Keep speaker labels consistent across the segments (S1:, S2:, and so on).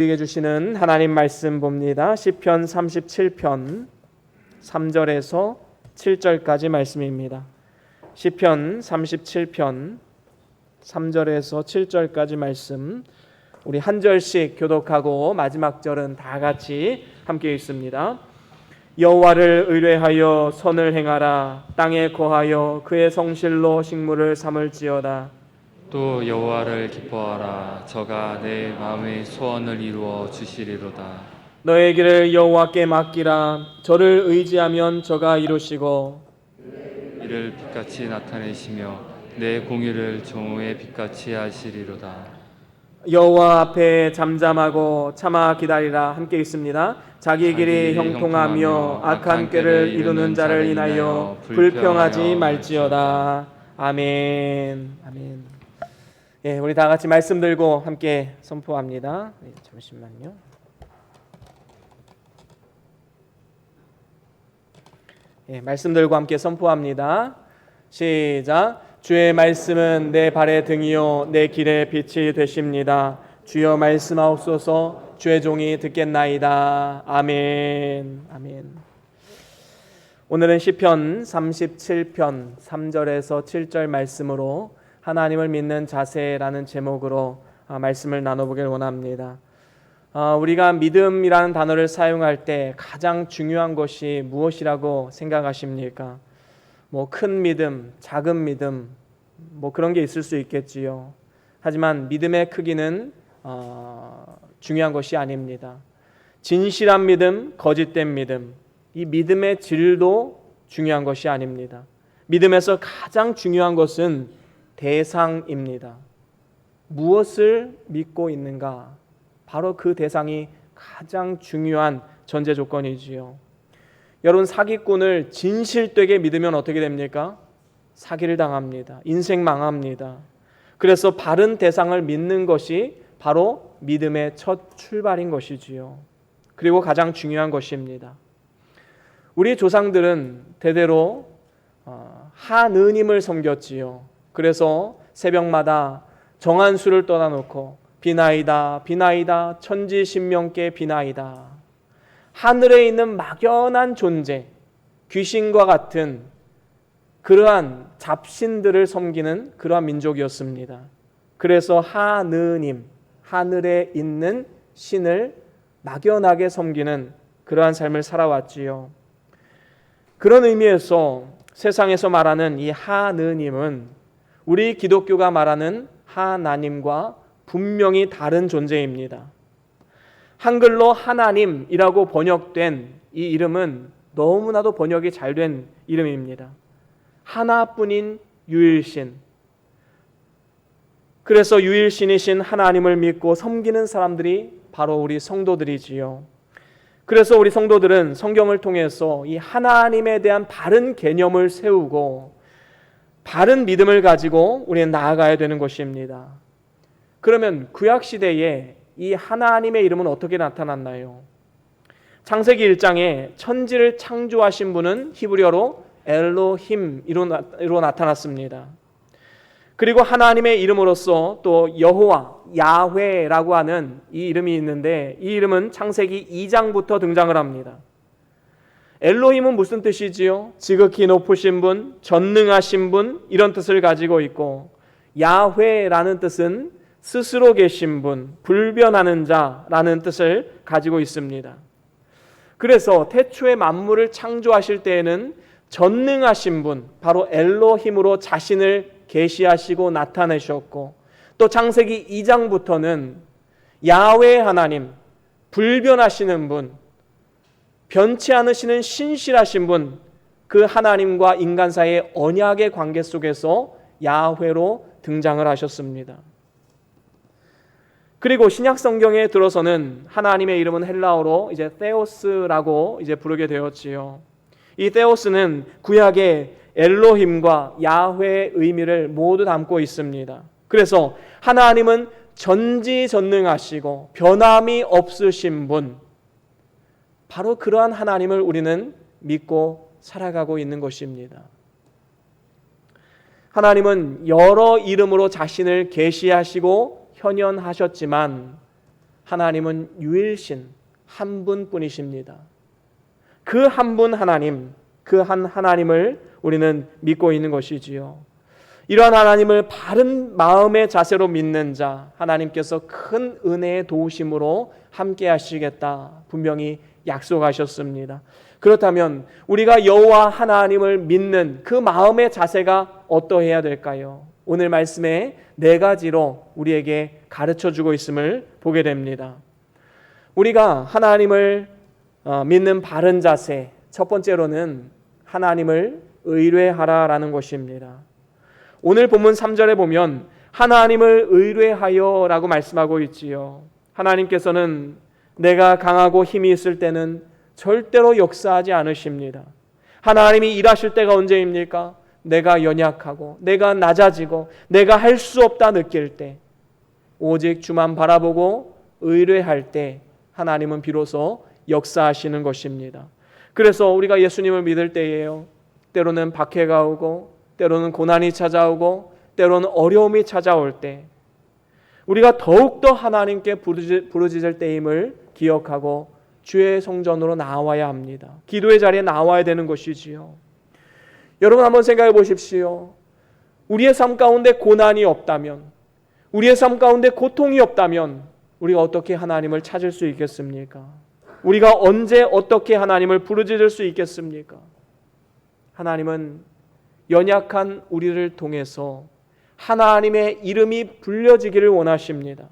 S1: 우리에게 주시는 하나님 말씀 봅니다. 시편 37편 3절에서 7절까지 말씀입니다. 시편 37편 3절에서 7절까지 말씀, 우리 한 절씩 교독하고 마지막 절은 다 같이 함께 읽습니다. 여호와를 의뢰하여 선을 행하라. 땅에 거하여 그의 성실로 식물을 삼을지어다.
S2: 또 여호와를 기뻐하라. 저가 내 마음의 소원을 이루어 주시리로다.
S1: 너의 길을 여호와께 맡기라. 저를 의지하면 저가 이루시고
S2: 이를 빛같이 나타내시며 내 공의를 정오의 빛같이 하시리로다.
S1: 여호와 앞에 잠잠하고 참아 기다리라. 함께 있습니다. 자기 길이 형통하며 악한 꾀를 이루는 자를 인하여 불평하지 말지어다. 아멘. 아멘. 예, 우리 다 같이 말씀 들고 함께 선포합니다. 잠시만요. 예, 말씀 들고 함께 선포합니다. 시작. 주의 말씀은 내 발의 등이요 내 길의 빛이 되십니다. 주여 말씀하옵소서. 주의 종이 듣겠나이다. 아멘. 아멘. 오늘은 시편 37편 3절에서 7절 말씀으로 하나님을 믿는 자세라는 제목으로 말씀을 나눠보길 원합니다. 우리가 믿음이라는 단어를 사용할 때 가장 중요한 것이 무엇이라고 생각하십니까? 큰 믿음, 작은 믿음, 그런 게 있을 수 있겠지요. 하지만 믿음의 크기는 중요한 것이 아닙니다. 진실한 믿음, 거짓된 믿음, 이 믿음의 질도 중요한 것이 아닙니다. 믿음에서 가장 중요한 것은 대상입니다. 무엇을 믿고 있는가? 바로 그 대상이 가장 중요한 전제 조건이지요. 여러분, 사기꾼을 진실되게 믿으면 어떻게 됩니까? 사기를 당합니다. 인생 망합니다. 그래서 바른 대상을 믿는 것이 바로 믿음의 첫 출발인 것이지요. 그리고 가장 중요한 것입니다. 우리 조상들은 대대로 하느님을 섬겼지요. 그래서 새벽마다 정한 수를 떠나놓고 비나이다 비나이다 천지신명께 비나이다. 하늘에 있는 막연한 존재, 귀신과 같은 그러한 잡신들을 섬기는 그러한 민족이었습니다. 그래서 하느님, 하늘에 있는 신을 막연하게 섬기는 그러한 삶을 살아왔지요. 그런 의미에서 세상에서 말하는 이 하느님은 우리 기독교가 말하는 하나님과 분명히 다른 존재입니다. 한글로 하나님이라고 번역된 이 이름은 너무나도 번역이 잘 된 이름입니다. 하나뿐인 유일신. 그래서 유일신이신 하나님을 믿고 섬기는 사람들이 바로 우리 성도들이지요. 그래서 우리 성도들은 성경을 통해서 이 하나님에 대한 바른 개념을 세우고 바른 믿음을 가지고 우리는 나아가야 되는 것입니다. 그러면 구약시대에 이 하나님의 이름은 어떻게 나타났나요? 창세기 1장에 천지를 창조하신 분은 히브리어로 엘로힘으로 나타났습니다. 그리고 하나님의 이름으로서 또 여호와, 야훼라고 하는 이 이름이 있는데 이 이름은 창세기 2장부터 등장을 합니다. 엘로힘은 무슨 뜻이지요? 지극히 높으신 분, 전능하신 분, 이런 뜻을 가지고 있고, 야훼라는 뜻은 스스로 계신 분, 불변하는 자라는 뜻을 가지고 있습니다. 그래서 태초에 만물을 창조하실 때에는 전능하신 분, 바로 엘로힘으로 자신을 계시하시고 나타내셨고, 또 창세기 2장부터는 야훼 하나님, 불변하시는 분, 변치 않으시는 신실하신 분, 그 하나님과 인간 사이의 언약의 관계 속에서 야훼로 등장을 하셨습니다. 그리고 신약 성경에 들어서는 하나님의 이름은 헬라어로 이제 테오스라고 이제 부르게 되었지요. 이 테오스는 구약의 엘로힘과 야훼의 의미를 모두 담고 있습니다. 그래서 하나님은 전지전능하시고 변함이 없으신 분, 바로 그러한 하나님을 우리는 믿고 살아가고 있는 것입니다. 하나님은 여러 이름으로 자신을 계시하시고 현현하셨지만 하나님은 유일신 한 분뿐이십니다. 그 한 분 하나님, 그 한 하나님을 우리는 믿고 있는 것이지요. 이러한 하나님을 바른 마음의 자세로 믿는 자, 하나님께서 큰 은혜의 도우심으로 함께 하시겠다 분명히 약속하셨습니다. 그렇다면 우리가 여호와 하나님을 믿는 그 마음의 자세가 어떠해야 될까요? 오늘 말씀에 4가지로 우리에게 가르쳐주고 있음을 보게 됩니다. 우리가 하나님을 믿는 바른 자세, 첫 번째로는 하나님을 의뢰하라라는 것입니다. 오늘 본문 3절에 보면 하나님을 의뢰하여 라고 말씀하고 있지요. 하나님께서는 내가 강하고 힘이 있을 때는 절대로 역사하지 않으십니다. 하나님이 일하실 때가 언제입니까? 내가 연약하고 내가 낮아지고 내가 할 수 없다 느낄 때, 오직 주만 바라보고 의뢰할 때 하나님은 비로소 역사하시는 것입니다. 그래서 우리가 예수님을 믿을 때에요, 때로는 박해가 오고 때로는 고난이 찾아오고 때로는 어려움이 찾아올 때 우리가 더욱더 하나님께 부르짖을 때임을 기억하고 주의 성전으로 나와야 합니다. 기도의 자리에 나와야 되는 것이지요. 여러분 한번 생각해 보십시오. 우리의 삶 가운데 고난이 없다면, 우리의 삶 가운데 고통이 없다면 우리가 어떻게 하나님을 찾을 수 있겠습니까? 우리가 언제 어떻게 하나님을 부르짖을 수 있겠습니까? 하나님은 연약한 우리를 통해서 하나님의 이름이 불려지기를 원하십니다.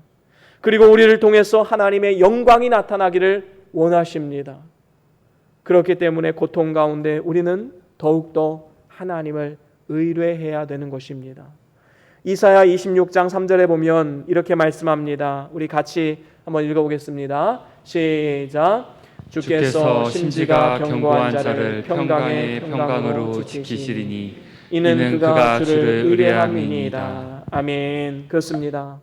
S1: 그리고 우리를 통해서 하나님의 영광이 나타나기를 원하십니다. 그렇기 때문에 고통 가운데 우리는 더욱더 하나님을 의뢰해야 되는 것입니다. 이사야 26장 3절에 보면 이렇게 말씀합니다. 우리 같이 한번 읽어보겠습니다. 시작. 주께서 심지가 견고한 자를 평강의 평강으로 지키시리니 이는 그가 주를 의뢰함이니이다. 아멘. 그렇습니다.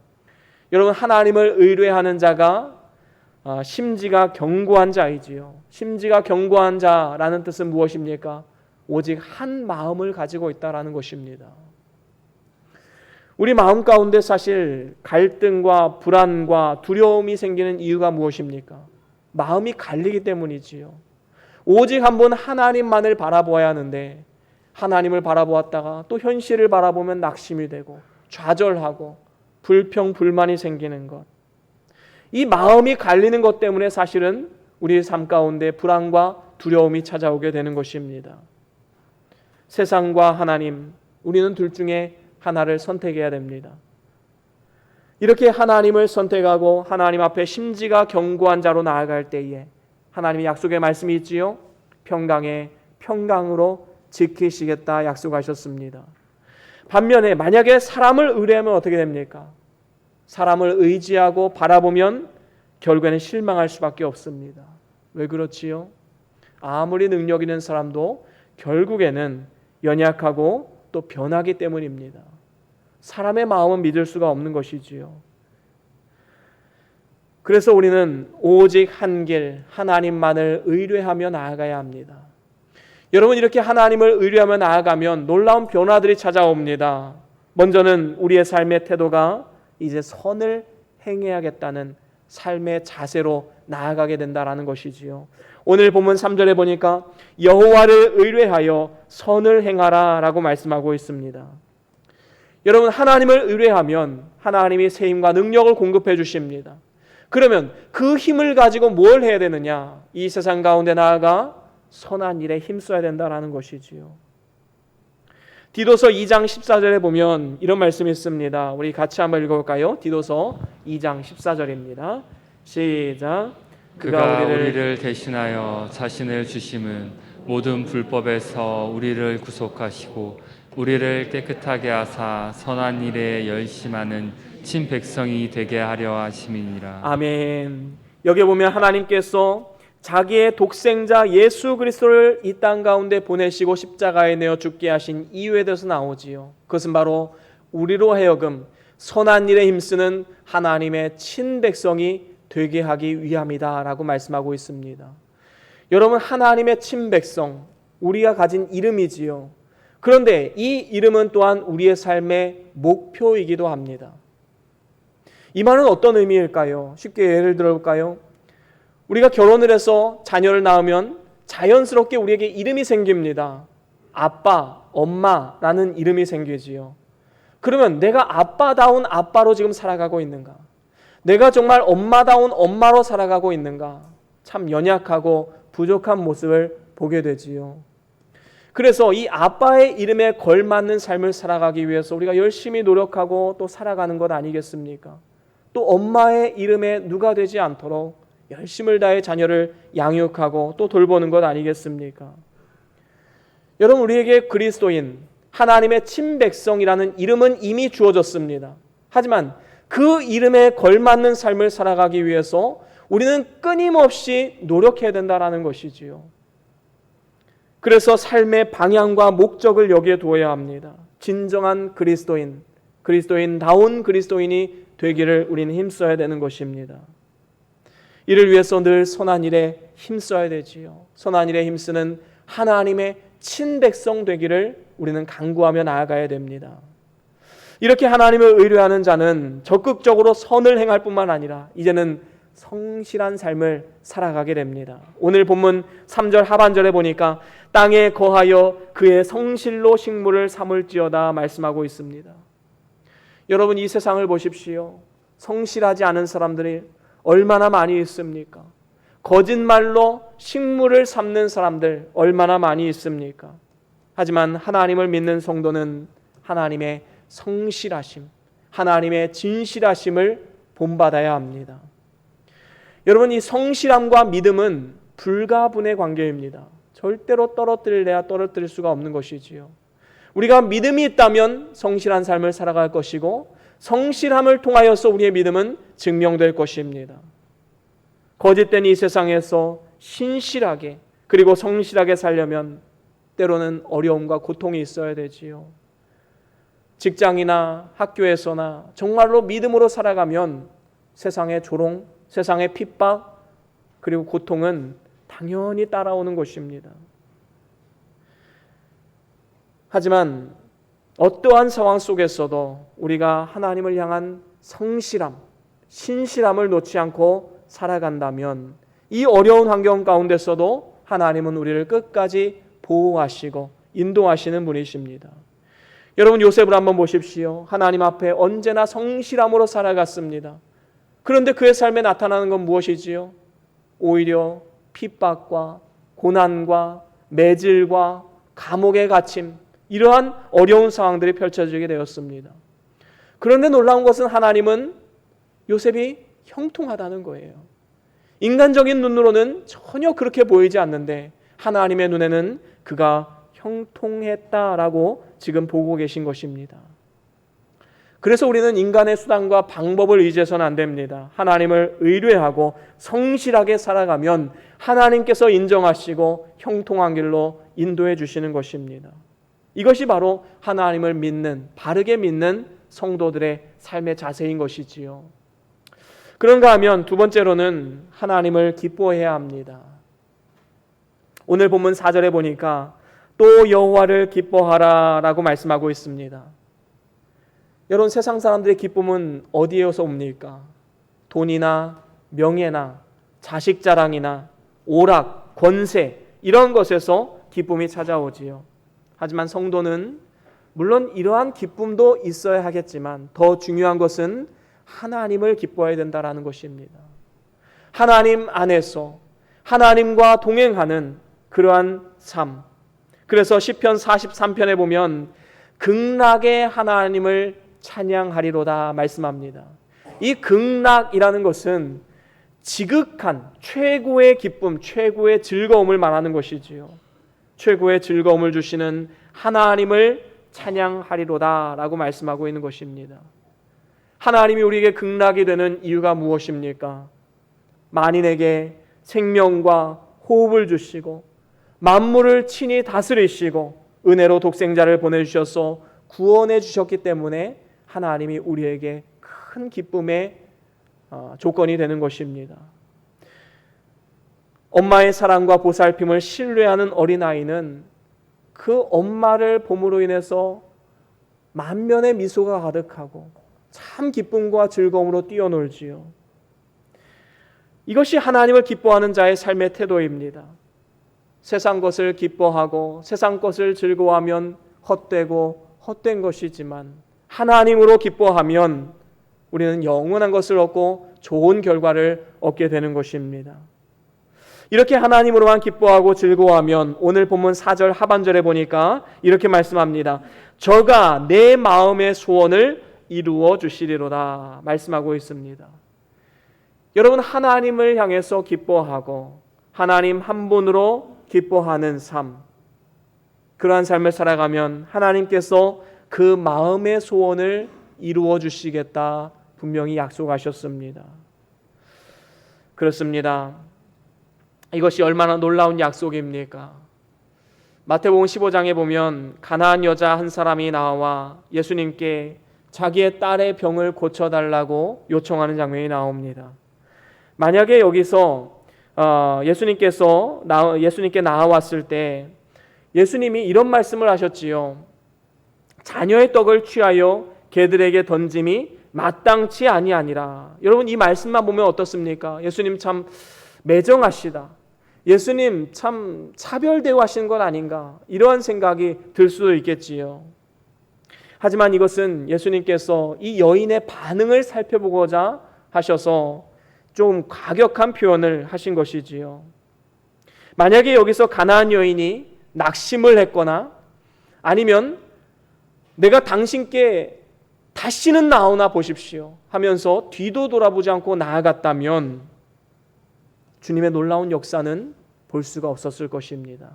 S1: 여러분, 하나님을 의뢰하는 자가 심지가 견고한 자이지요. 심지가 견고한 자라는 뜻은 무엇입니까? 오직 한 마음을 가지고 있다라는 것입니다. 우리 마음 가운데 사실 갈등과 불안과 두려움이 생기는 이유가 무엇입니까? 마음이 갈리기 때문이지요. 오직 한 분 하나님만을 바라보아야 하는데 하나님을 바라보았다가 또 현실을 바라보면 낙심이 되고 좌절하고 불평, 불만이 생기는 것. 이 마음이 갈리는 것 때문에 사실은 우리의 삶 가운데 불안과 두려움이 찾아오게 되는 것입니다. 세상과 하나님, 우리는 둘 중에 하나를 선택해야 됩니다. 이렇게 하나님을 선택하고 하나님 앞에 심지가 견고한 자로 나아갈 때에 하나님의 약속의 말씀이 있지요. 평강의 평강으로 지키시겠다 약속하셨습니다. 반면에 만약에 사람을 의뢰하면 어떻게 됩니까? 사람을 의지하고 바라보면 결국에는 실망할 수밖에 없습니다. 왜 그렇지요? 아무리 능력 있는 사람도 결국에는 연약하고 또 변하기 때문입니다. 사람의 마음은 믿을 수가 없는 것이지요. 그래서 우리는 오직 한 길 하나님만을 의뢰하며 나아가야 합니다. 여러분, 이렇게 하나님을 의뢰하며 나아가면 놀라운 변화들이 찾아옵니다. 먼저는 우리의 삶의 태도가 이제 선을 행해야겠다는 삶의 자세로 나아가게 된다라는 것이지요. 오늘 본문 3절에 보니까 여호와를 의뢰하여 선을 행하라 라고 말씀하고 있습니다. 여러분, 하나님을 의뢰하면 하나님이 새 힘과 능력을 공급해 주십니다. 그러면 그 힘을 가지고 뭘 해야 되느냐? 이 세상 가운데 나아가 선한 일에 힘써야 된다라는 것이지요. 디도서 2장 14절에 보면 이런 말씀이 있습니다. 우리 같이 한번 읽어볼까요? 디도서 2장 14절입니다. 시작.
S2: 그가 우리를 대신하여 자신을 주심은 모든 불법에서 우리를 구속하시고 우리를 깨끗하게 하사 선한 일에 열심하는 친 백성이 되게 하려 하심이니라.
S1: 아멘. 여기 보면 하나님께서 자기의 독생자 예수 그리스도를 이 땅 가운데 보내시고 십자가에 내어 죽게 하신 이유에 대해서 나오지요. 그것은 바로 우리로 하여금 선한 일에 힘쓰는 하나님의 친백성이 되게 하기 위함이다 라고 말씀하고 있습니다. 여러분, 하나님의 친백성, 우리가 가진 이름이지요. 그런데 이 이름은 또한 우리의 삶의 목표이기도 합니다. 이 말은 어떤 의미일까요? 쉽게 예를 들어볼까요? 우리가 결혼을 해서 자녀를 낳으면 자연스럽게 우리에게 이름이 생깁니다. 아빠, 엄마라는 이름이 생기지요. 그러면 내가 아빠다운 아빠로 지금 살아가고 있는가? 내가 정말 엄마다운 엄마로 살아가고 있는가? 참 연약하고 부족한 모습을 보게 되지요. 그래서 이 아빠의 이름에 걸맞는 삶을 살아가기 위해서 우리가 열심히 노력하고 또 살아가는 것 아니겠습니까? 또 엄마의 이름에 누가 되지 않도록 열심을 다해 자녀를 양육하고 또 돌보는 것 아니겠습니까? 여러분, 우리에게 그리스도인, 하나님의 친백성이라는 이름은 이미 주어졌습니다. 하지만 그 이름에 걸맞는 삶을 살아가기 위해서 우리는 끊임없이 노력해야 된다는 것이지요. 그래서 삶의 방향과 목적을 여기에 두어야 합니다. 진정한 그리스도인, 그리스도인다운 그리스도인이 되기를 우리는 힘써야 되는 것입니다. 이를 위해서 늘 선한 일에 힘써야 되지요. 선한 일에 힘쓰는 하나님의 친백성 되기를 우리는 간구하며 나아가야 됩니다. 이렇게 하나님을 의뢰하는 자는 적극적으로 선을 행할 뿐만 아니라 이제는 성실한 삶을 살아가게 됩니다. 오늘 본문 3절 하반절에 보니까 땅에 거하여 그의 성실로 식물을 삼을지어다 말씀하고 있습니다. 여러분, 이 세상을 보십시오. 성실하지 않은 사람들이 얼마나 많이 있습니까? 거짓말로 식물을 삼는 사람들 얼마나 많이 있습니까? 하지만 하나님을 믿는 성도는 하나님의 성실하심, 하나님의 진실하심을 본받아야 합니다. 여러분, 이 성실함과 믿음은 불가분의 관계입니다. 절대로 떨어뜨릴래야 떨어뜨릴 수가 없는 것이지요. 우리가 믿음이 있다면 성실한 삶을 살아갈 것이고 성실함을 통하여서 우리의 믿음은 증명될 것입니다. 거짓된 이 세상에서 신실하게 그리고 성실하게 살려면 때로는 어려움과 고통이 있어야 되지요. 직장이나 학교에서나 정말로 믿음으로 살아가면 세상의 조롱, 세상의 핍박 그리고 고통은 당연히 따라오는 것입니다. 하지만 어떠한 상황 속에서도 우리가 하나님을 향한 성실함, 신실함을 놓지 않고 살아간다면 이 어려운 환경 가운데서도 하나님은 우리를 끝까지 보호하시고 인도하시는 분이십니다. 여러분, 요셉을 한번 보십시오. 하나님 앞에 언제나 성실함으로 살아갔습니다. 그런데 그의 삶에 나타나는 건 무엇이지요? 오히려 핍박과 고난과 매질과 감옥에 갇힘, 이러한 어려운 상황들이 펼쳐지게 되었습니다. 그런데 놀라운 것은 하나님은 요셉이 형통하다는 거예요. 인간적인 눈으로는 전혀 그렇게 보이지 않는데 하나님의 눈에는 그가 형통했다라고 지금 보고 계신 것입니다. 그래서 우리는 인간의 수단과 방법을 의지해서는 안 됩니다. 하나님을 의뢰하고 성실하게 살아가면 하나님께서 인정하시고 형통한 길로 인도해 주시는 것입니다. 이것이 바로 하나님을 믿는, 바르게 믿는 성도들의 삶의 자세인 것이지요. 그런가 하면 두 번째로는 하나님을 기뻐해야 합니다. 오늘 본문 4절에 보니까 또 여호와를 기뻐하라 라고 말씀하고 있습니다. 여러분, 세상 사람들의 기쁨은 어디에서 옵니까? 돈이나 명예나 자식 자랑이나 오락, 권세 이런 것에서 기쁨이 찾아오지요. 하지만 성도는 물론 이러한 기쁨도 있어야 하겠지만 더 중요한 것은 하나님을 기뻐해야 된다는 것입니다. 하나님 안에서 하나님과 동행하는 그러한 삶. 그래서 시편 43편에 보면 극락의 하나님을 찬양하리로다 말씀합니다. 이 극락이라는 것은 지극한 최고의 기쁨, 최고의 즐거움을 말하는 것이지요. 최고의 즐거움을 주시는 하나님을 찬양하리로다 라고 말씀하고 있는 것입니다. 하나님이 우리에게 극락이 되는 이유가 무엇입니까? 만인에게 생명과 호흡을 주시고 만물을 친히 다스리시고 은혜로 독생자를 보내주셔서 구원해 주셨기 때문에 하나님이 우리에게 큰 기쁨의 조건이 되는 것입니다. 엄마의 사랑과 보살핌을 신뢰하는 어린아이는 그 엄마를 봄으로 인해서 만면의 미소가 가득하고 참 기쁨과 즐거움으로 뛰어놀지요. 이것이 하나님을 기뻐하는 자의 삶의 태도입니다. 세상 것을 기뻐하고 세상 것을 즐거워하면 헛되고 헛된 것이지만 하나님으로 기뻐하면 우리는 영원한 것을 얻고 좋은 결과를 얻게 되는 것입니다. 이렇게 하나님으로만 기뻐하고 즐거워하면 오늘 본문 4절 하반절에 보니까 이렇게 말씀합니다. 저가 내 마음의 소원을 이루어 주시리로다 말씀하고 있습니다. 여러분, 하나님을 향해서 기뻐하고 하나님 한 분으로 기뻐하는 삶, 그러한 삶을 살아가면 하나님께서 그 마음의 소원을 이루어 주시겠다 분명히 약속하셨습니다. 그렇습니다. 이것이 얼마나 놀라운 약속입니까? 마태복음 15장에 보면 가나안 여자 한 사람이 나와 예수님께 자기의 딸의 병을 고쳐달라고 요청하는 장면이 나옵니다. 만약에 여기서 예수님께 나와왔을 때 예수님이 이런 말씀을 하셨지요. 자녀의 떡을 취하여 개들에게 던짐이 마땅치 아니하니라. 여러분, 이 말씀만 보면 어떻습니까? 예수님 참 매정하시다. 예수님 참 차별 대우하시는 건 아닌가, 이러한 생각이 들 수도 있겠지요. 하지만 이것은 예수님께서 이 여인의 반응을 살펴보고자 하셔서 좀 과격한 표현을 하신 것이지요. 만약에 여기서 가나안 여인이 낙심을 했거나 아니면 내가 당신께 다시는 나오나 보십시오 하면서 뒤도 돌아보지 않고 나아갔다면 주님의 놀라운 역사는 볼 수가 없었을 것입니다.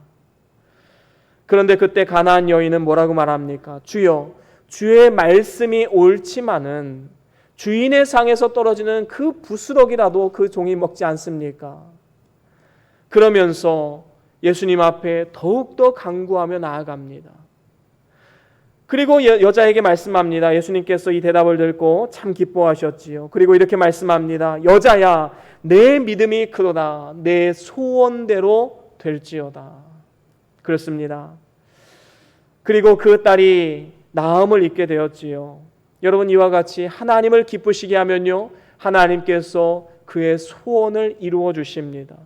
S1: 그런데 그때 가나안 여인은 뭐라고 말합니까? 주여, 주의 말씀이 옳지만은 주인의 상에서 떨어지는 그 부스러기라도 그 종이 먹지 않습니까? 그러면서 예수님 앞에 더욱더 간구하며 나아갑니다. 그리고 여자에게 말씀합니다. 예수님께서 이 대답을 듣고 참 기뻐하셨지요. 그리고 이렇게 말씀합니다. 여자야, 내 믿음이 크도다. 내 소원대로 될지어다. 그렇습니다. 그리고 그 딸이 나음을 입게 되었지요. 여러분, 이와 같이 하나님을 기쁘시게 하면요, 하나님께서 그의 소원을 이루어 주십니다.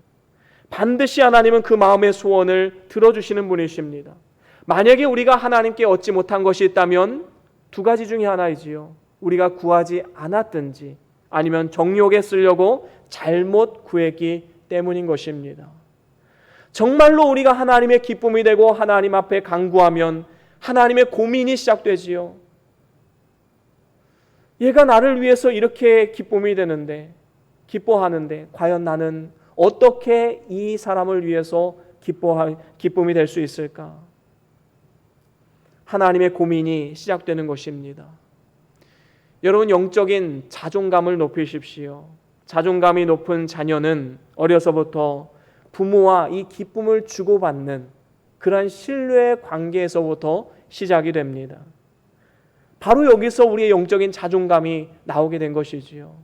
S1: 반드시 하나님은 그 마음의 소원을 들어주시는 분이십니다. 만약에 우리가 하나님께 얻지 못한 것이 있다면 두 가지 중에 하나이지요. 우리가 구하지 않았든지 아니면 정욕에 쓰려고 잘못 구했기 때문인 것입니다. 정말로 우리가 하나님의 기쁨이 되고 하나님 앞에 간구하면 하나님의 고민이 시작되지요. 얘가 나를 위해서 이렇게 기쁨이 되는데, 기뻐하는데 과연 나는 어떻게 이 사람을 위해서 기쁨이 될 수 있을까? 하나님의 고민이 시작되는 것입니다. 여러분, 영적인 자존감을 높이십시오. 자존감이 높은 자녀는 어려서부터 부모와 이 기쁨을 주고받는 그러한 신뢰의 관계에서부터 시작이 됩니다. 바로 여기서 우리의 영적인 자존감이 나오게 된 것이지요.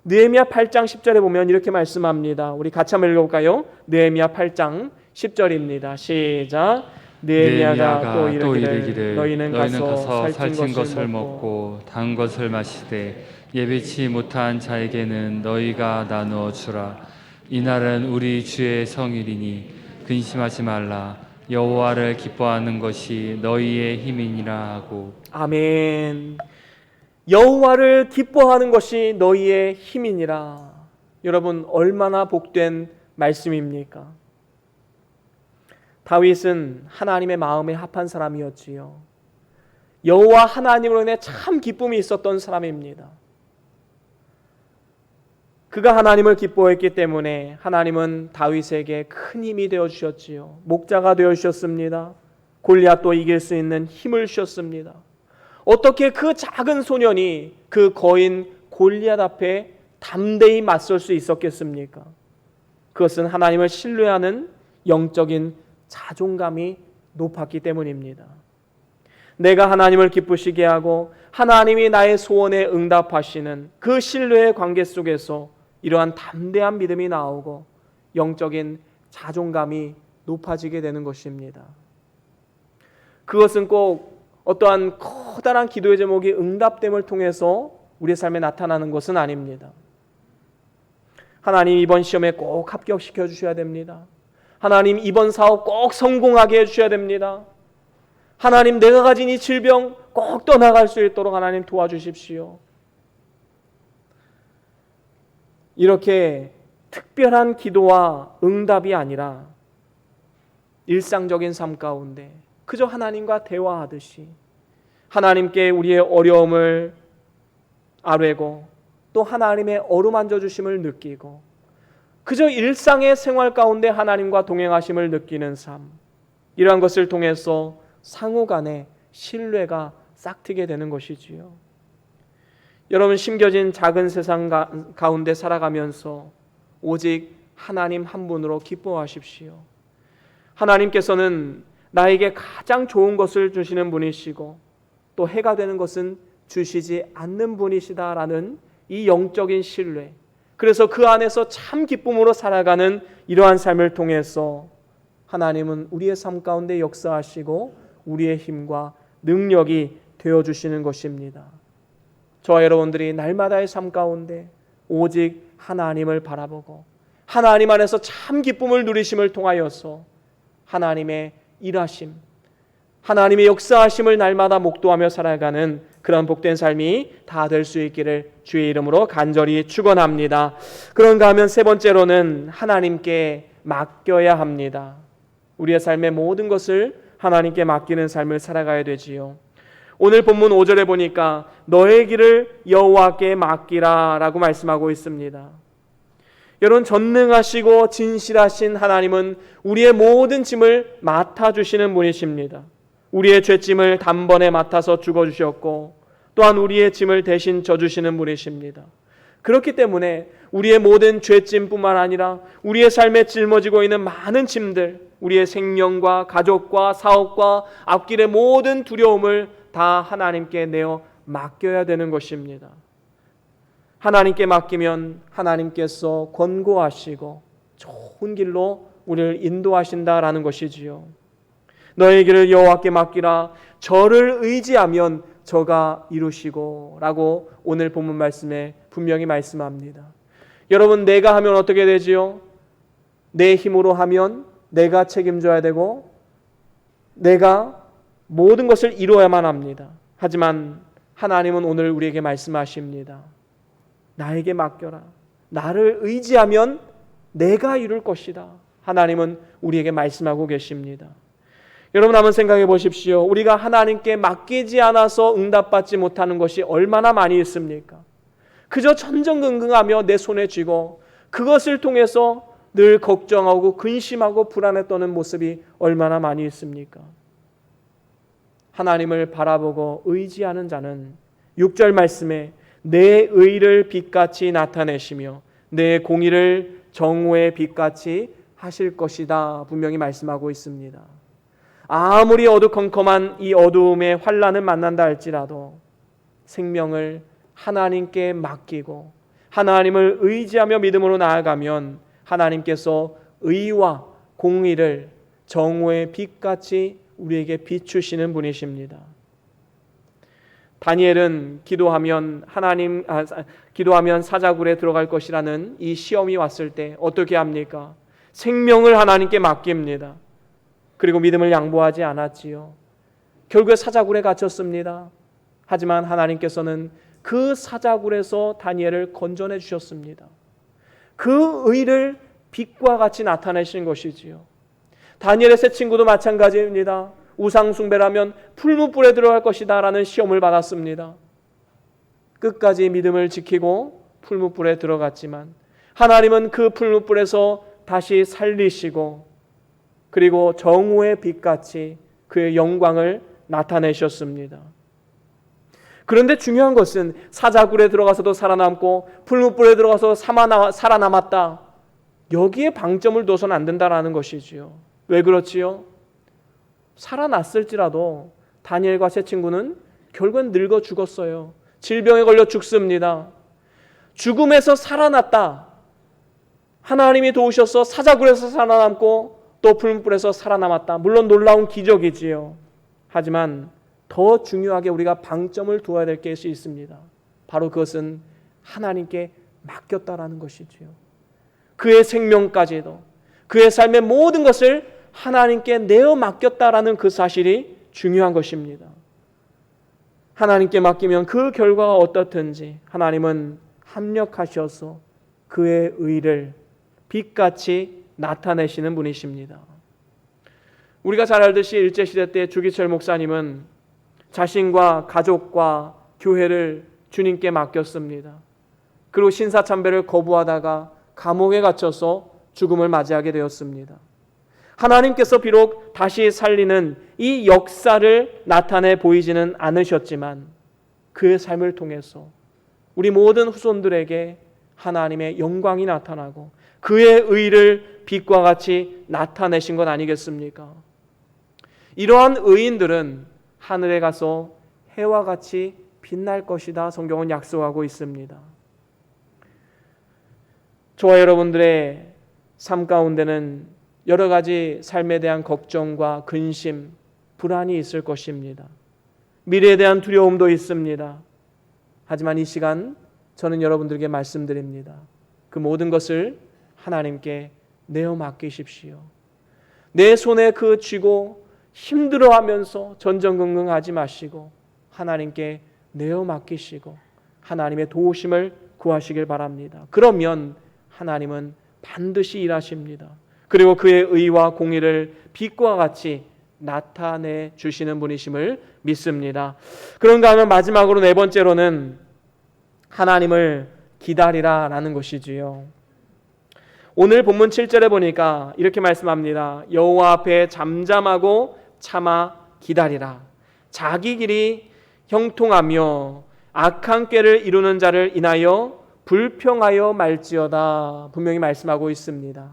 S1: 느헤미야 8장 10절에 보면 이렇게 말씀합니다. 우리 같이 한번 읽어볼까요? 느헤미야 8장 10절입니다. 시작. 느헤미야가 또 이르기를 너희는 가서 살찐 것을 먹고
S2: 단 것을 마시되 예비치 못한 자에게는 너희가 나누어 주라. 이날은 우리 주의 성일이니 근심하지 말라. 여호와를 기뻐하는 것이 너희의 힘이니라 하고.
S1: 아멘. 여호와를 기뻐하는 것이 너희의 힘이니라. 여러분, 얼마나 복된 말씀입니까? 다윗은 하나님의 마음에 합한 사람이었지요. 여호와 하나님으로 인해 참 기쁨이 있었던 사람입니다. 그가 하나님을 기뻐했기 때문에 하나님은 다윗에게 큰 힘이 되어주셨지요. 목자가 되어주셨습니다. 골리앗도 이길 수 있는 힘을 주셨습니다. 어떻게 그 작은 소년이 그 거인 골리앗 앞에 담대히 맞설 수 있었겠습니까? 그것은 하나님을 신뢰하는 영적인 자존감이 높았기 때문입니다. 내가 하나님을 기쁘시게 하고 하나님이 나의 소원에 응답하시는 그 신뢰의 관계 속에서 이러한 담대한 믿음이 나오고 영적인 자존감이 높아지게 되는 것입니다. 그것은 꼭 어떠한 커다란 기도의 제목이 응답됨을 통해서 우리의 삶에 나타나는 것은 아닙니다. 하나님 이번 시험에 꼭 합격시켜 주셔야 됩니다. 하나님 이번 사업 꼭 성공하게 해주셔야 됩니다. 하나님 내가 가진 이 질병 꼭 떠나갈 수 있도록 하나님 도와주십시오. 이렇게 특별한 기도와 응답이 아니라 일상적인 삶 가운데 그저 하나님과 대화하듯이 하나님께 우리의 어려움을 아뢰고 또 하나님의 어루만져 주심을 느끼고 그저 일상의 생활 가운데 하나님과 동행하심을 느끼는 삶, 이러한 것을 통해서 상호 간의 신뢰가 싹트게 되는 것이지요. 여러분, 심겨진 작은 세상 가운데 살아가면서 오직 하나님 한 분으로 기뻐하십시오. 하나님께서는 나에게 가장 좋은 것을 주시는 분이시고 또 해가 되는 것은 주시지 않는 분이시다라는 이 영적인 신뢰, 그래서 그 안에서 참 기쁨으로 살아가는 이러한 삶을 통해서 하나님은 우리의 삶 가운데 역사하시고 우리의 힘과 능력이 되어주시는 것입니다. 저와 여러분들이 날마다의 삶 가운데 오직 하나님을 바라보고 하나님 안에서 참 기쁨을 누리심을 통하여서 하나님의 일하심, 하나님의 역사하심을 날마다 목도하며 살아가는 그런 복된 삶이 다 될 수 있기를 주의 이름으로 간절히 축원합니다. 그런가 하면 세 번째로는 하나님께 맡겨야 합니다. 우리의 삶의 모든 것을 하나님께 맡기는 삶을 살아가야 되지요. 오늘 본문 5절에 보니까 너의 길을 여호와께 맡기라 라고 말씀하고 있습니다. 여러분, 전능하시고 진실하신 하나님은 우리의 모든 짐을 맡아주시는 분이십니다. 우리의 죄짐을 단번에 맡아서 죽어주셨고 또한 우리의 짐을 대신 져주시는 분이십니다. 그렇기 때문에 우리의 모든 죄짐뿐만 아니라 우리의 삶에 짊어지고 있는 많은 짐들, 우리의 생명과 가족과 사업과 앞길의 모든 두려움을 다 하나님께 내어 맡겨야 되는 것입니다. 하나님께 맡기면 하나님께서 권고하시고 좋은 길로 우리를 인도하신다라는 것이지요. 너의 길을 여호와께 맡기라. 저를 의지하면 저가 이루시고 라고 오늘 본문 말씀에 분명히 말씀합니다. 여러분, 내가 하면 어떻게 되지요? 내 힘으로 하면 내가 책임져야 되고 내가 모든 것을 이루어야만 합니다. 하지만 하나님은 오늘 우리에게 말씀하십니다. 나에게 맡겨라. 나를 의지하면 내가 이룰 것이다. 하나님은 우리에게 말씀하고 계십니다. 여러분, 한번 생각해 보십시오. 우리가 하나님께 맡기지 않아서 응답받지 못하는 것이 얼마나 많이 있습니까? 그저 전전긍긍하며 내 손에 쥐고 그것을 통해서 늘 걱정하고 근심하고 불안에 떠는 모습이 얼마나 많이 있습니까? 하나님을 바라보고 의지하는 자는 6절 말씀에 내 의를 빛같이 나타내시며 내 공의를 정오의 빛같이 하실 것이다 분명히 말씀하고 있습니다. 아무리 어두컴컴한 이 어두움의 환난을 만난다 할지라도 생명을 하나님께 맡기고 하나님을 의지하며 믿음으로 나아가면 하나님께서 의와 공의를 정오의 빛같이 우리에게 비추시는 분이십니다. 다니엘은 기도하면 사자굴에 들어갈 것이라는 이 시험이 왔을 때 어떻게 합니까? 생명을 하나님께 맡깁니다. 그리고 믿음을 양보하지 않았지요. 결국에 사자굴에 갇혔습니다. 하지만 하나님께서는 그 사자굴에서 다니엘을 건져내 주셨습니다. 그 의를 빛과 같이 나타내신 것이지요. 다니엘의 세 친구도 마찬가지입니다. 우상 숭배라면 풀무불에 들어갈 것이다 라는 시험을 받았습니다. 끝까지 믿음을 지키고 풀무불에 들어갔지만 하나님은 그 풀무불에서 다시 살리시고 그리고 정오의 빛같이 그의 영광을 나타내셨습니다. 그런데 중요한 것은 사자굴에 들어가서도 살아남고 풀무불에 들어가서 살아남았다. 여기에 방점을 둬서는 안 된다라는 것이지요. 왜 그렇지요? 살아났을지라도 다니엘과 세 친구는 결국은 늙어 죽었어요. 질병에 걸려 죽습니다. 죽음에서 살아났다. 하나님이 도우셔서 사자굴에서 살아남고 또 풀무불에서 살아남았다. 물론 놀라운 기적이지요. 하지만 더 중요하게 우리가 방점을 두어야 될 것이 있습니다. 바로 그것은 하나님께 맡겼다라는 것이지요. 그의 생명까지도, 그의 삶의 모든 것을 하나님께 내어 맡겼다라는 그 사실이 중요한 것입니다. 하나님께 맡기면 그 결과가 어떻든지 하나님은 합력하셔서 그의 의를 빛같이 나타내시는 분이십니다. 우리가 잘 알듯이 일제시대 때 주기철 목사님은 자신과 가족과 교회를 주님께 맡겼습니다. 그리고 신사참배를 거부하다가 감옥에 갇혀서 죽음을 맞이하게 되었습니다. 하나님께서 비록 다시 살리는 이 역사를 나타내 보이지는 않으셨지만 그의 삶을 통해서 우리 모든 후손들에게 하나님의 영광이 나타나고 그의 의를 빛과 같이 나타내신 것 아니겠습니까? 이러한 의인들은 하늘에 가서 해와 같이 빛날 것이다. 성경은 약속하고 있습니다. 저와 여러분들의 삶 가운데는 여러 가지 삶에 대한 걱정과 근심, 불안이 있을 것입니다. 미래에 대한 두려움도 있습니다. 하지만 이 시간 저는 여러분들에게 말씀드립니다. 그 모든 것을 하나님께 내어 맡기십시오. 내 손에 그 쥐고 힘들어하면서 전전긍긍하지 마시고 하나님께 내어 맡기시고 하나님의 도우심을 구하시길 바랍니다. 그러면 하나님은 반드시 일하십니다. 그리고 그의 의와 공의를 빛과 같이 나타내 주시는 분이심을 믿습니다. 그런가 하면 마지막으로 네 번째로는 하나님을 기다리라 라는 것이지요. 오늘 본문 7절에 보니까 이렇게 말씀합니다. 여호와 앞에 잠잠하고 참아 기다리라. 자기 길이 형통하며 악한 꾀를 이루는 자를 인하여 불평하여 말지어다. 분명히 말씀하고 있습니다.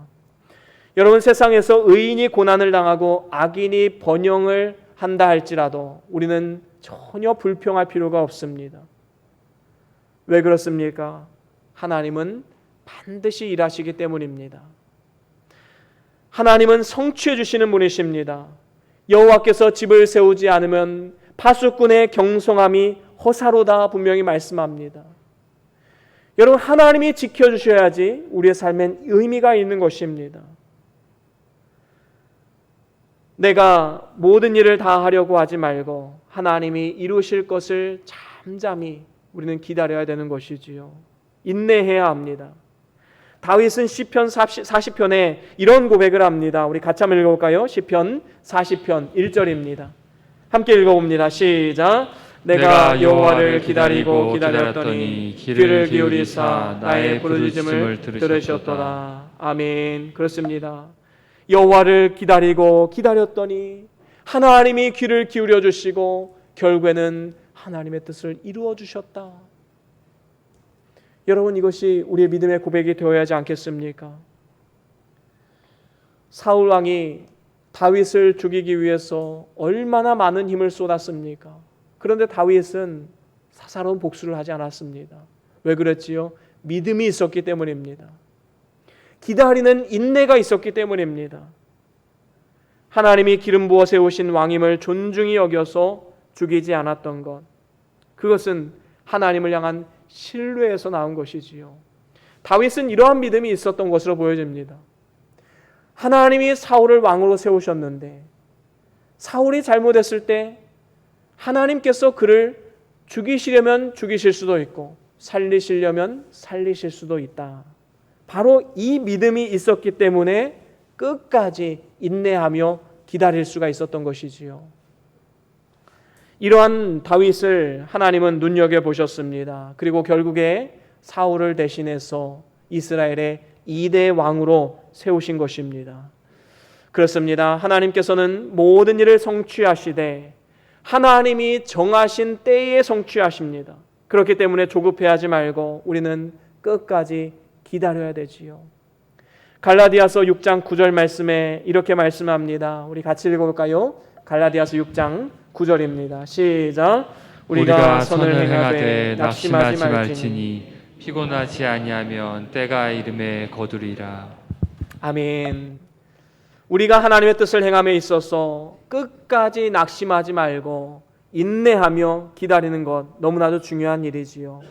S1: 여러분, 세상에서 의인이 고난을 당하고 악인이 번영을 한다 할지라도 우리는 전혀 불평할 필요가 없습니다. 왜 그렇습니까? 하나님은 반드시 일하시기 때문입니다. 하나님은 성취해 주시는 분이십니다. 여호와께서 집을 세우지 않으면 파수꾼의 경성함이 허사로다 분명히 말씀합니다. 여러분, 하나님이 지켜주셔야지 우리의 삶엔 의미가 있는 것입니다. 내가 모든 일을 다 하려고 하지 말고 하나님이 이루실 것을 잠잠히 우리는 기다려야 되는 것이지요. 인내해야 합니다. 다윗은 시편 40편에 이런 고백을 합니다. 우리 같이 한번 읽어볼까요? 시편 40편 1절입니다. 함께 읽어봅니다. 시작. 내가 여호와를 기다리고 기다렸더니 귀를 기울이사 나의 부르짖음을 들으셨도다. 아멘. 그렇습니다. 여호와를 기다리고 기다렸더니 하나님이 귀를 기울여 주시고 결국에는 하나님의 뜻을 이루어 주셨다. 여러분, 이것이 우리의 믿음의 고백이 되어야 하지 않겠습니까? 사울 왕이 다윗을 죽이기 위해서 얼마나 많은 힘을 쏟았습니까? 그런데 다윗은 사사로운 복수를 하지 않았습니다. 왜 그랬지요? 믿음이 있었기 때문입니다. 기다리는 인내가 있었기 때문입니다. 하나님이 기름 부어 세우신 왕임을 존중히 여겨서 죽이지 않았던 것, 그것은 하나님을 향한 신뢰에서 나온 것이지요. 다윗은 이러한 믿음이 있었던 것으로 보여집니다. 하나님이 사울을 왕으로 세우셨는데 사울이 잘못했을 때 하나님께서 그를 죽이시려면 죽이실 수도 있고 살리시려면 살리실 수도 있다. 바로 이 믿음이 있었기 때문에 끝까지 인내하며 기다릴 수가 있었던 것이지요. 이러한 다윗을 하나님은 눈여겨보셨습니다. 그리고 결국에 사울을 대신해서 이스라엘의 2대 왕으로 세우신 것입니다. 그렇습니다. 하나님께서는 모든 일을 성취하시되 하나님이 정하신 때에 성취하십니다. 그렇기 때문에 조급해하지 말고 우리는 끝까지 기다려야 되지요. 갈라디아서 6장 9절 말씀에 이렇게 말씀합니다. 우리 같이 읽어볼까요? 갈라디아서 6장 9절입니다. 시작. 우리가 선을 행하되 낙심하지 말지니
S2: 피곤하지 아니하면 때가 이름에 거두리라.
S1: 아멘. 우리가 하나님의 뜻을 행함에 있어서 끝까지 낙심하지 말고 인내하며 기다리는 것 너무나도 중요한 일이지요.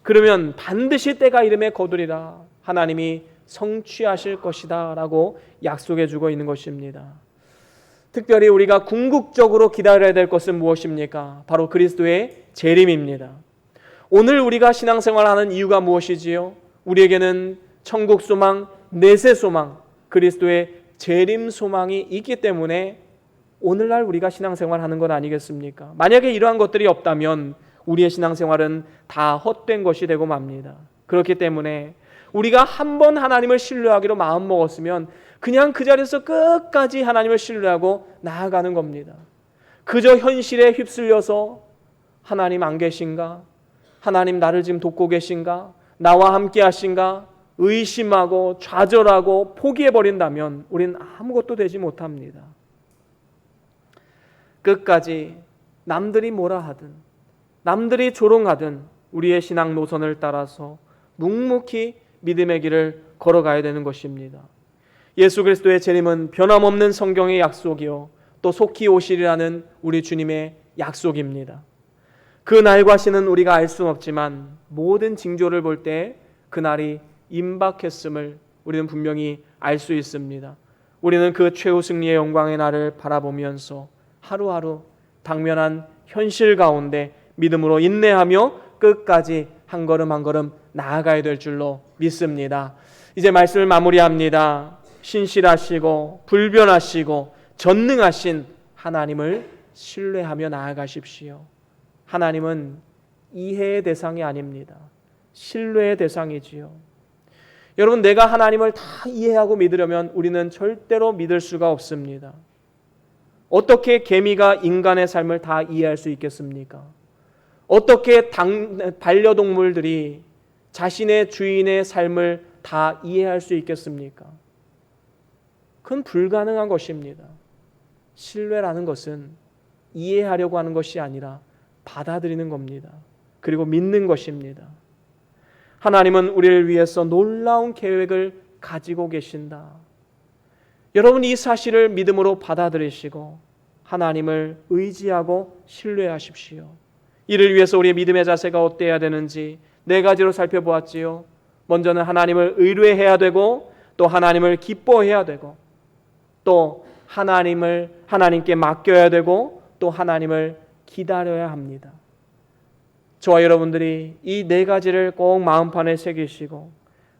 S1: 그러면 반드시 때가 이름에 거두리라. 하나님이 성취하실 것이다 라고 약속해 주고 있는 것입니다. 특별히 우리가 궁극적으로 기다려야 될 것은 무엇입니까? 바로 그리스도의 재림입니다. 오늘 우리가 신앙생활하는 이유가 무엇이지요? 우리에게는 천국 소망, 내세 소망, 그리스도의 재림 소망이 있기 때문에 오늘날 우리가 신앙생활하는 것 아니겠습니까? 만약에 이러한 것들이 없다면 우리의 신앙생활은 다 헛된 것이 되고 맙니다. 그렇기 때문에 우리가 한번 하나님을 신뢰하기로 마음먹었으면 그냥 그 자리에서 끝까지 하나님을 신뢰하고 나아가는 겁니다. 그저 현실에 휩쓸려서 하나님 안 계신가? 하나님 나를 지금 돕고 계신가? 나와 함께 하신가? 의심하고 좌절하고 포기해버린다면 우리는 아무것도 되지 못합니다. 끝까지 남들이 뭐라 하든 남들이 조롱하든 우리의 신앙 노선을 따라서 묵묵히 믿음의 길을 걸어가야 되는 것입니다. 예수 그리스도의 재림은 변함없는 성경의 약속이요 또 속히 오시리라는 우리 주님의 약속입니다. 그 날과 시는 우리가 알 수는 없지만 모든 징조를 볼 때 그날이 임박했음을 우리는 분명히 알 수 있습니다. 우리는 그 최후 승리의 영광의 날을 바라보면서 하루하루 당면한 현실 가운데 믿음으로 인내하며 끝까지 한 걸음 한 걸음 나아가야 될 줄로 믿습니다. 이제 말씀을 마무리합니다. 신실하시고 불변하시고 전능하신 하나님을 신뢰하며 나아가십시오. 하나님은 이해의 대상이 아닙니다. 신뢰의 대상이지요. 여러분, 내가 하나님을 다 이해하고 믿으려면 우리는 절대로 믿을 수가 없습니다. 어떻게 개미가 인간의 삶을 다 이해할 수 있겠습니까? 어떻게 반려동물들이 자신의 주인의 삶을 다 이해할 수 있겠습니까? 그건 불가능한 것입니다. 신뢰라는 것은 이해하려고 하는 것이 아니라 받아들이는 겁니다. 그리고 믿는 것입니다. 하나님은 우리를 위해서 놀라운 계획을 가지고 계신다. 여러분, 이 사실을 믿음으로 받아들이시고 하나님을 의지하고 신뢰하십시오. 이를 위해서 우리의 믿음의 자세가 어때야 되는지 네 가지로 살펴보았지요. 먼저는 하나님을 의뢰해야 되고 또 하나님을 기뻐해야 되고 또 하나님께 맡겨야 되고 또 하나님을 기다려야 합니다. 저와 여러분들이 이 네 가지를 꼭 마음판에 새기시고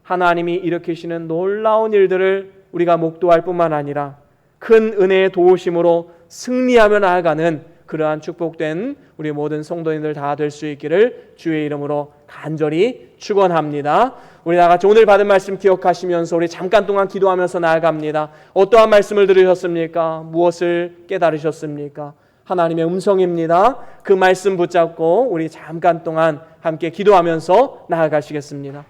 S1: 하나님이 일으키시는 놀라운 일들을 우리가 목도할 뿐만 아니라 큰 은혜의 도우심으로 승리하며 나아가는 그러한 축복된 우리 모든 성도님들 다 될 수 있기를 주의 이름으로 간절히 축원합니다. 우리 다 같이 오늘 받은 말씀 기억하시면서 우리 잠깐 동안 기도하면서 나아갑니다. 어떠한 말씀을 들으셨습니까? 무엇을 깨달으셨습니까? 하나님의 음성입니다. 그 말씀 붙잡고 우리 잠깐 동안 함께 기도하면서 나아가시겠습니다.